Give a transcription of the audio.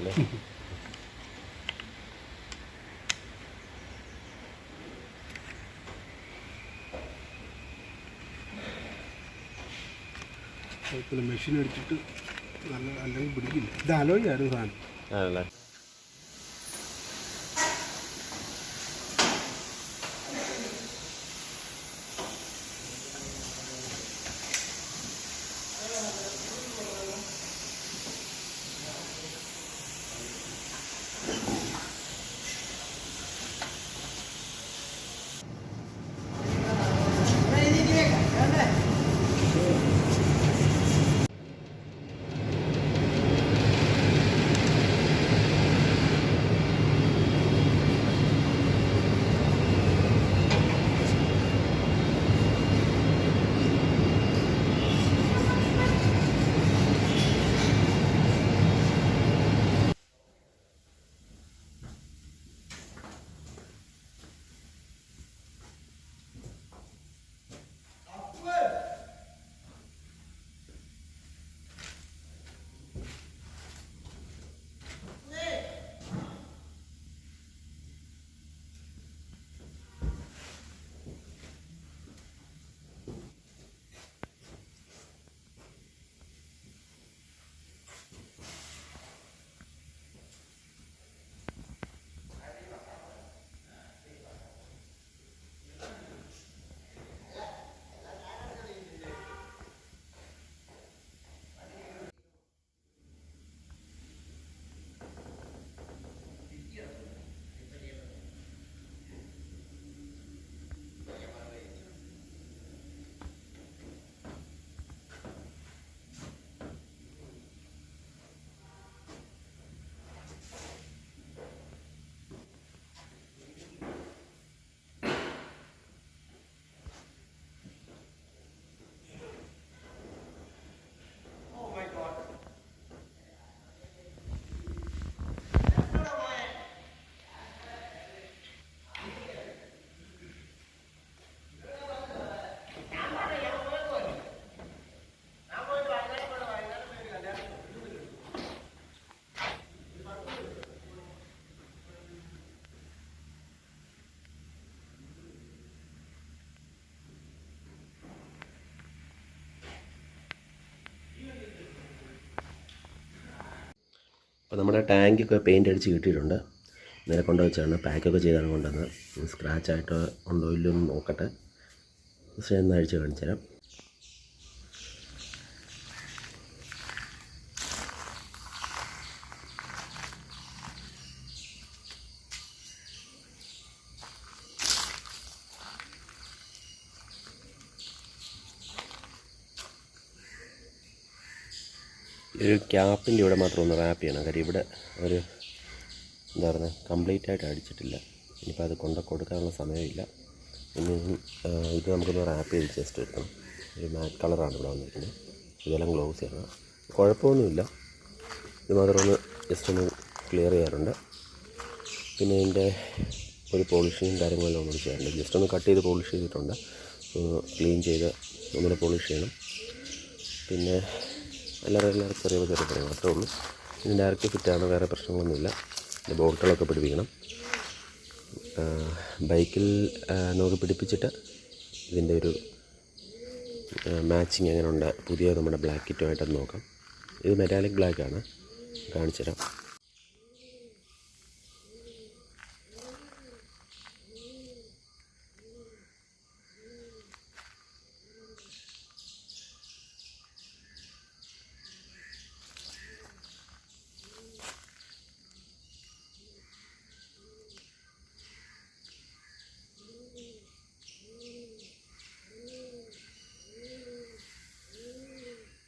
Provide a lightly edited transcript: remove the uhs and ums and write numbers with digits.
അല്ലേ? മെഷീൻ അടിച്ചിട്ട് നല്ല അല്ലെങ്കിൽ പിടിക്കില്ല. ഇത് അലോയായിരുന്നു സാധനം. ആണല്ലേ? അപ്പോൾ നമ്മുടെ ടാങ്കൊക്കെ പെയിൻ്റ് അടിച്ച് കിട്ടിയിട്ടുണ്ട്. ഇന്നലെ കൊണ്ടുവച്ചാണ്, പാക്കൊക്കെ ചെയ്താണ് കൊണ്ടുവന്ന്. സ്ക്രാച്ചായിട്ട് ഉണ്ടോ ഇല്ലയോ എന്ന് നോക്കട്ടെ. പക്ഷേ ഒന്ന് അഴിച്ച് കാണിച്ചു തരാം. ഒരു ക്യാപ്പിൻ്റെ ഇവിടെ മാത്രം ഒന്ന് റാപ്പ് ചെയ്യണം. കാര്യം ഇവിടെ ഒരു എന്താ പറയുക കംപ്ലീറ്റ് ആയിട്ട് അടിച്ചിട്ടില്ല. ഇനിയിപ്പോൾ അത് കൊടുക്കാനുള്ള സമയമില്ല. ഇനി ഇത് നമുക്കൊന്ന് റാപ്പ് ചെയ്ത് ജസ്റ്റ് എടുക്കണം. ഒരു മാറ്റ് കളറാണ് ഇവിടെ വന്നിരിക്കുന്നത്. ഇതെല്ലാം ഗ്ലൗസ് ചെയ്യണം. കുഴപ്പമൊന്നുമില്ല. ഇത് മാത്രം ഒന്ന് ജസ്റ്റ് ഒന്ന് ക്ലിയർ ചെയ്യാറുണ്ട്. പിന്നെ ഇതിൻ്റെ ഒരു പോളിഷിങ്ങും കാര്യങ്ങളെല്ലാം ഒന്നും ചെയ്യാറുണ്ട്. ജസ്റ്റ് ഒന്ന് കട്ട് ചെയ്ത് പോളിഷ് ചെയ്തിട്ടുണ്ട്. ക്ലീൻ ചെയ്ത് ഒന്നുകൂടെ പോളിഷ് ചെയ്യണം. പിന്നെ എല്ലാവരും ചെറിയ പണികൾ മാത്രമേ ഉള്ളൂ. ഇനി ഡയറക്റ്റ് ഫിറ്റാണ്, വേറെ പ്രശ്നങ്ങളൊന്നുമില്ല. പിന്നെ ബോൾട്ടുകളൊക്കെ പിടിപ്പിക്കണം. ബൈക്കിൽ നമുക്ക് പിടിപ്പിച്ചിട്ട് ഇതിൻ്റെ ഒരു മാച്ചിങ് എങ്ങനെയുണ്ട് പുതിയ നമ്മുടെ ബ്ലാക്ക് കിറ്റുമായിട്ടത് നോക്കാം. ഇത് മെറ്റാലിക് ബ്ലാക്കാണ്, കാണിച്ചു തരാം.